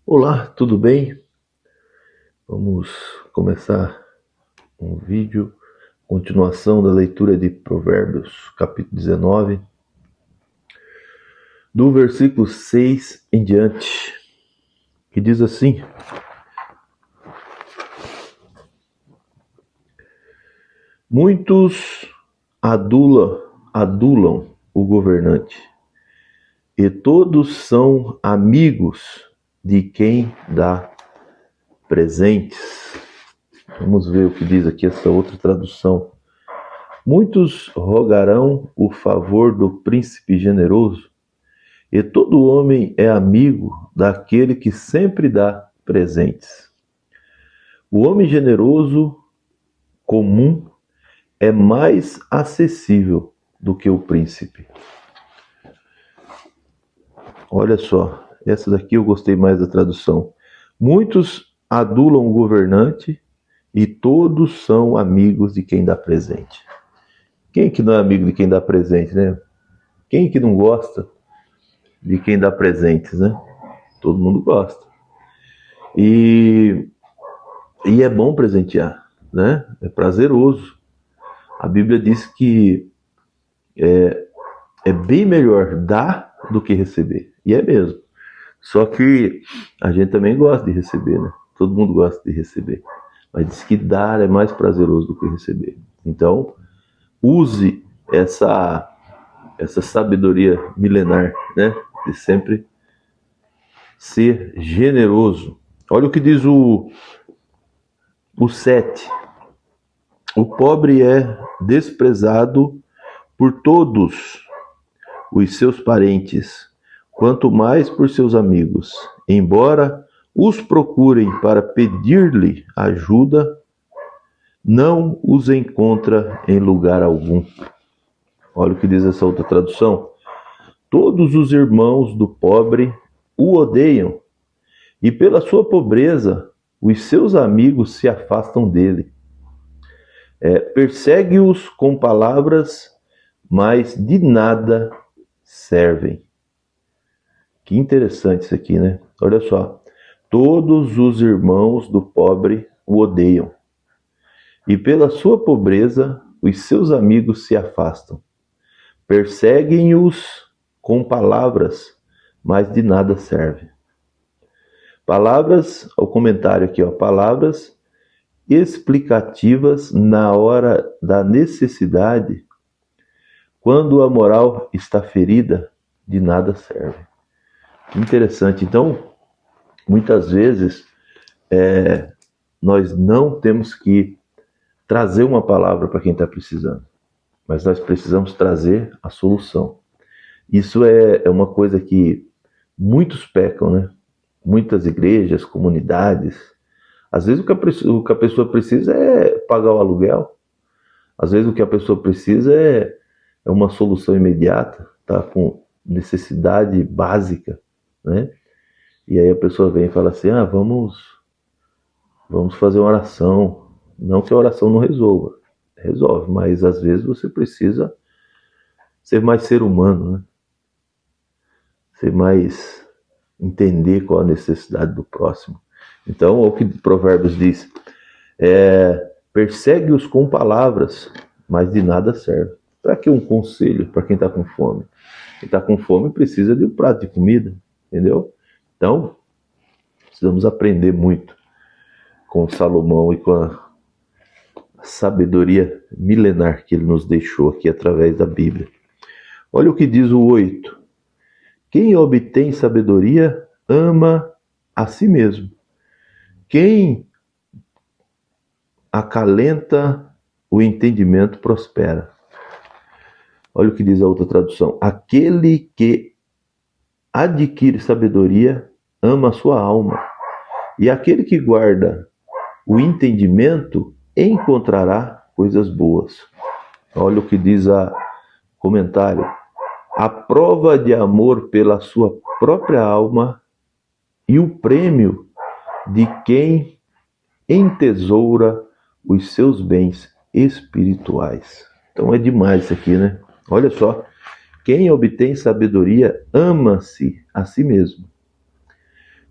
Olá, tudo bem? Vamos começar um vídeo, continuação da leitura de Provérbios, capítulo 19, do versículo 6 em diante, que diz assim: Muitos adulam o governante, e todos são amigos de quem dá presentes. Vamos ver o que diz aqui essa outra tradução. Muitos rogarão o favor do príncipe generoso, e todo homem é amigo daquele que sempre dá presentes. O homem generoso comum é mais acessível do que o príncipe. Olha só, essa daqui eu gostei mais da tradução. Muitos adulam o governante e todos são amigos de quem dá presente. Quem que não é amigo de quem dá presente, né? Quem que não gosta de quem dá presentes, né? Todo mundo gosta. E é bom presentear, né? É prazeroso. A Bíblia diz que é bem melhor dar do que receber. E é mesmo. Só que a gente também gosta de receber, né? Todo mundo gosta de receber. Mas diz que dar é mais prazeroso do que receber. Então, use essa sabedoria milenar, né? De sempre ser generoso. Olha o que diz o 7. O pobre é desprezado por todos os seus parentes, quanto mais por seus amigos. Embora os procurem para pedir-lhe ajuda, não os encontra em lugar algum. Olha o que diz essa outra tradução. Todos os irmãos do pobre o odeiam, e pela sua pobreza os seus amigos se afastam dele. Persegue-os com palavras, mas de nada servem. Que interessante isso aqui, né? Olha só. Todos os irmãos do pobre o odeiam, e pela sua pobreza os seus amigos se afastam. Perseguem-os com palavras, mas de nada servem. Palavras, o comentário aqui, ó, palavras explicativas na hora da necessidade, quando a moral está ferida, de nada serve. Interessante. Então, muitas vezes, nós não temos que trazer uma palavra para quem está precisando, mas nós precisamos trazer a solução. Isso é uma coisa que muitos pecam, né? Muitas igrejas, comunidades. Às vezes o que a pessoa precisa é pagar o aluguel. Às vezes o que a pessoa precisa é uma solução imediata, tá com necessidade básica, né? E aí a pessoa vem e fala assim, vamos fazer uma oração. Não que a oração não resolve, mas às vezes você precisa ser mais ser humano, né? Ser mais entender qual a necessidade do próximo. Então, o que Provérbios diz, persegue-os com palavras, mas de nada serve. Para que um conselho para quem está com fome? Quem está com fome precisa de um prato de comida, entendeu? Então, precisamos aprender muito com Salomão e com a sabedoria milenar que ele nos deixou aqui através da Bíblia. Olha o que diz o 8. Quem obtém sabedoria ama a si mesmo. Quem acalenta o entendimento prospera. Olha o que diz a outra tradução. Aquele que adquire sabedoria ama a sua alma, e aquele que guarda o entendimento encontrará coisas boas. Olha o que diz o comentário. A prova de amor pela sua própria alma e o prêmio de quem entesoura os seus bens espirituais. Então é demais isso aqui, né? Olha só. Quem obtém sabedoria ama-se a si mesmo.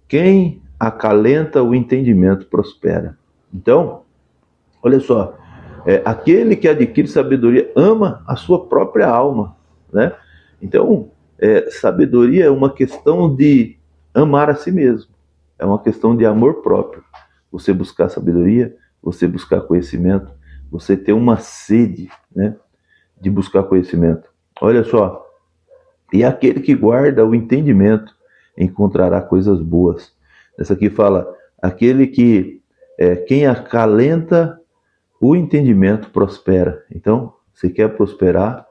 Quem acalenta o entendimento prospera. Então, olha só, aquele que adquire sabedoria ama a sua própria alma, né? Então, sabedoria é uma questão de amar a si mesmo, é uma questão de amor próprio. Você buscar sabedoria, você buscar conhecimento, você ter uma sede, né, de buscar conhecimento. Olha só, e aquele que guarda o entendimento encontrará coisas boas. Essa aqui fala, aquele que, quem acalenta o entendimento prospera. Então, se quer prosperar,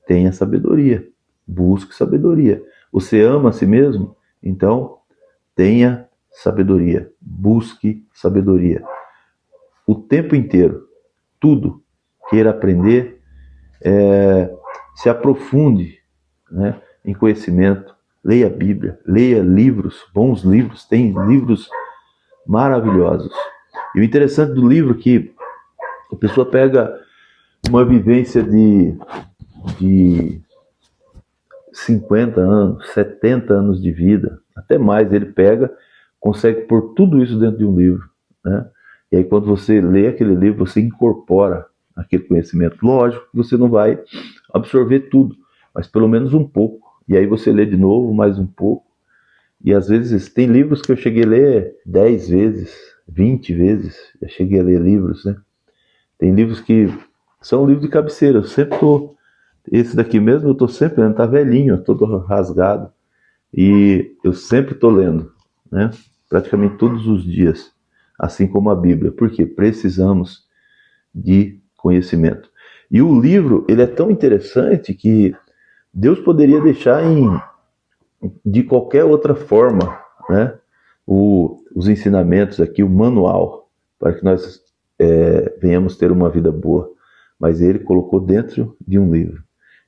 tenha sabedoria, busque sabedoria. Você ama a si mesmo? Então, tenha sabedoria, busque sabedoria. O tempo inteiro, tudo, queira aprender, se aprofunde, né, em conhecimento, leia a Bíblia, leia livros, bons livros, tem livros maravilhosos. E o interessante do livro é que a pessoa pega uma vivência de 50 anos, 70 anos de vida, até mais, ele pega, consegue pôr tudo isso dentro de um livro, né? E aí quando você lê aquele livro, você incorpora aquele conhecimento. Lógico que você não vai absorver tudo, mas pelo menos um pouco. E aí você lê de novo, mais um pouco. E às vezes tem livros que eu cheguei a ler 10 vezes, 20 vezes. Eu cheguei a ler livros, né? Tem livros que são livros de cabeceira. Eu sempre tô... Esse daqui mesmo eu tô sempre lendo. Tá velhinho, todo rasgado. E eu sempre tô lendo, né? Praticamente todos os dias. Assim como a Bíblia. Porque precisamos de conhecimento. E o livro, ele é tão interessante que Deus poderia deixar de qualquer outra forma, né, os ensinamentos aqui, o manual, para que nós venhamos ter uma vida boa. Mas ele colocou dentro de um livro.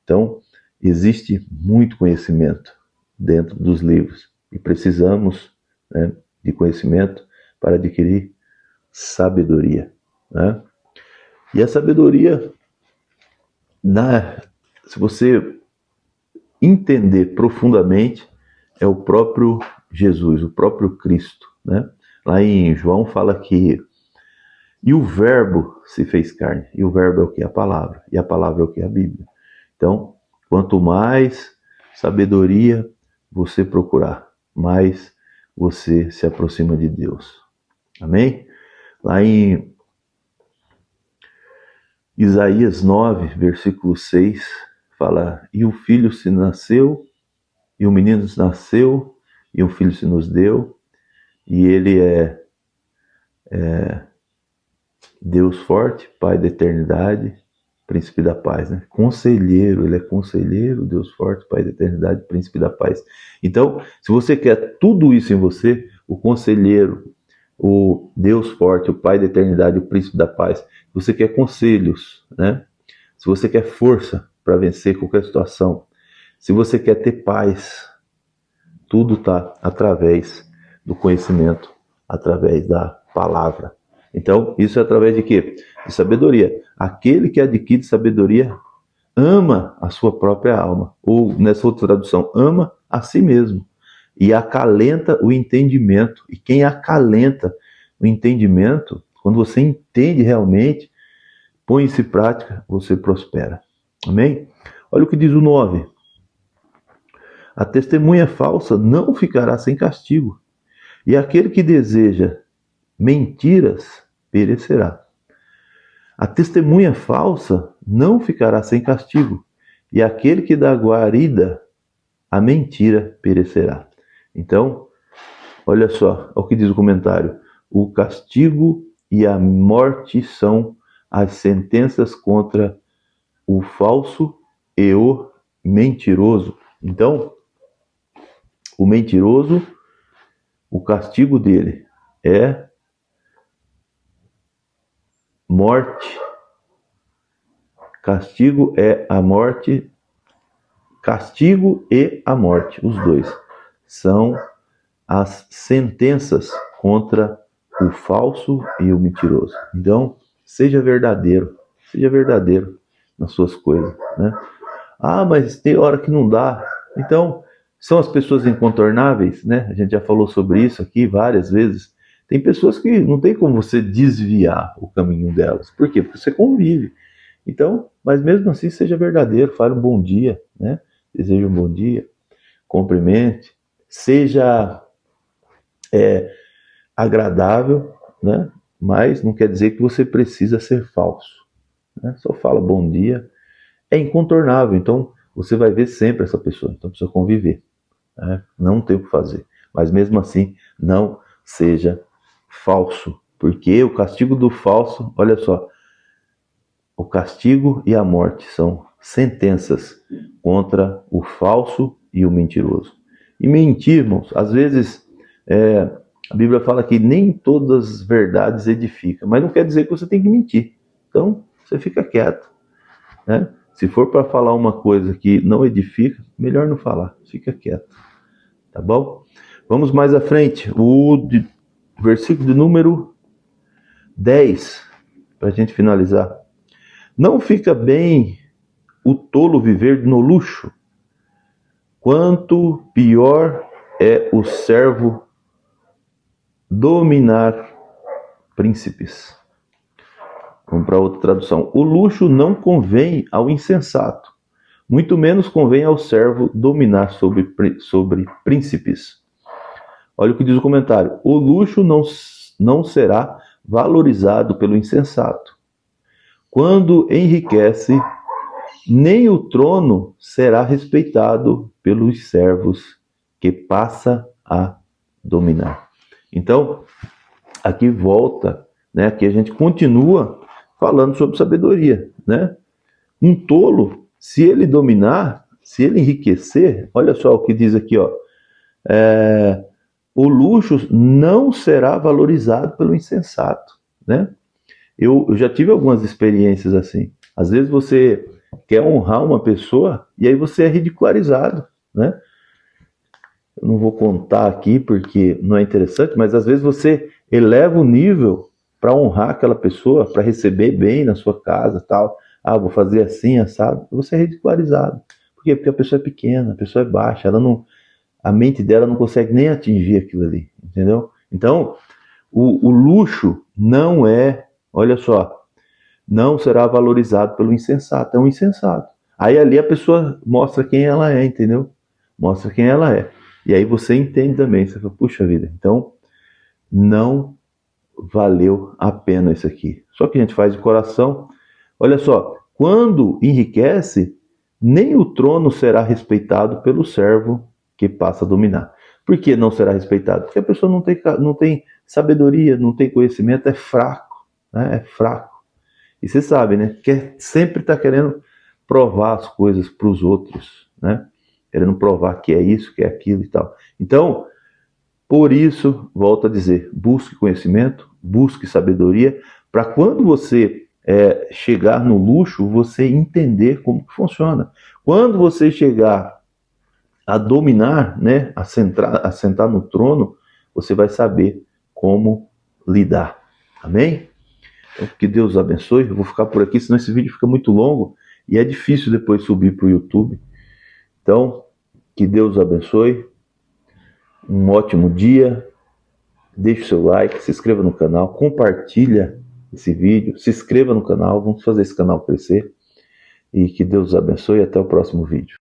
Então, existe muito conhecimento dentro dos livros. E precisamos, né, de conhecimento para adquirir sabedoria, né? E a sabedoria, se você entender profundamente, é o próprio Jesus, o próprio Cristo, né? Lá em João fala que e o verbo se fez carne, e o verbo é o que? A palavra, e a palavra é o que? A Bíblia. Então, quanto mais sabedoria você procurar, mais você se aproxima de Deus. Amém? Lá em Isaías 9, versículo 6, fala, e o filho se nasceu, e o menino se nasceu, e um filho se nos deu, e ele é Deus forte, Pai da eternidade, Príncipe da paz, né? Conselheiro, ele é conselheiro, Deus forte, Pai da eternidade, Príncipe da paz. Então, se você quer tudo isso em você, o conselheiro, o Deus forte, o Pai da eternidade, o Príncipe da paz, você quer conselhos, né? Se você quer força para vencer qualquer situação, se você quer ter paz, tudo está através do conhecimento, através da palavra. Então, isso é através de quê? De sabedoria. Aquele que adquire sabedoria ama a sua própria alma. Ou, nessa outra tradução, ama a si mesmo. E acalenta o entendimento. E quem acalenta o entendimento, quando você entende realmente, põe isso em prática, você prospera. Amém? Olha o que diz o 9. A testemunha falsa não ficará sem castigo. E aquele que deseja mentiras perecerá. A testemunha falsa não ficará sem castigo. E aquele que dá guarida à mentira perecerá. Então, olha só o que diz o comentário. O castigo e a morte são as sentenças contra o falso e o mentiroso. Então, o mentiroso, o castigo dele é morte. Castigo é a morte. Castigo e a morte, os dois, são as sentenças contra o falso e o mentiroso. Então, seja verdadeiro nas suas coisas, né? Ah, mas tem hora que não dá. Então, São as pessoas incontornáveis, né? A gente já falou sobre isso aqui várias vezes. Tem pessoas que não tem como você desviar o caminho delas. Por quê? Porque você convive. Então, mas mesmo assim, seja verdadeiro, fale um bom dia, né? Deseje um bom dia, cumprimente, seja agradável, né? Mas não quer dizer que você precisa ser falso, né? Só fala bom dia, é incontornável, então você vai ver sempre essa pessoa, então precisa conviver, né? Não tem o que fazer, mas mesmo assim, não seja falso, porque o castigo do falso, olha só, o castigo e a morte são sentenças contra o falso e o mentiroso. E mentir, irmãos, às vezes a Bíblia fala que nem todas as verdades edificam, mas não quer dizer que você tem que mentir. Então, você fica quieto, né? Se for para falar uma coisa que não edifica, melhor não falar, fica quieto, tá bom? Vamos mais à frente, o versículo de número 10, para a gente finalizar. Não fica bem o tolo viver no luxo, quanto pior é o servo dominar príncipes. Vamos para outra tradução. O luxo não convém ao insensato, muito menos convém ao servo dominar sobre príncipes. Olha o que diz o comentário. O luxo não será valorizado pelo insensato. Quando enriquece, nem o trono será respeitado pelos servos que passa a dominar. Então, aqui volta, né? Aqui a gente continua falando sobre sabedoria, né? Um tolo, se ele dominar, se ele enriquecer, olha só o que diz aqui, ó. O luxo não será valorizado pelo insensato, né? Eu já tive algumas experiências assim. Às vezes você quer honrar uma pessoa e aí você é ridicularizado, né? Eu não vou contar aqui porque não é interessante, mas às vezes você eleva o nível para honrar aquela pessoa, para receber bem na sua casa, tal. Ah, vou fazer assim, assado. Você é ridicularizado. Por quê? Porque a pessoa é pequena, a pessoa é baixa, a mente dela não consegue nem atingir aquilo ali, entendeu? Então, o luxo não é, olha só, não será valorizado pelo insensato, é um insensato. Aí ali a pessoa mostra quem ela é, entendeu? Mostra quem ela é. E aí você entende também, você fala, puxa vida, então não valeu a pena isso aqui. Só que a gente faz de coração. Olha só, quando enriquece, nem o trono será respeitado pelo servo que passa a dominar. Por que não será respeitado? Porque a pessoa não tem sabedoria, não tem conhecimento, é fraco, né? É fraco. E você sabe, né? Que sempre está querendo provar as coisas para os outros, né? Querendo provar que é isso, que é aquilo e tal. Então, por isso, volto a dizer, busque conhecimento, busque sabedoria, para quando você chegar no luxo, você entender como que funciona. Quando você chegar a dominar, né, a sentar no trono, você vai saber como lidar. Amém? Então, que Deus abençoe. Eu vou ficar por aqui, senão esse vídeo fica muito longo e é difícil depois subir para o YouTube. Então, que Deus abençoe. Um ótimo dia. Deixe o seu like, se inscreva no canal, compartilha esse vídeo, se inscreva no canal, vamos fazer esse canal crescer. E que Deus abençoe e até o próximo vídeo.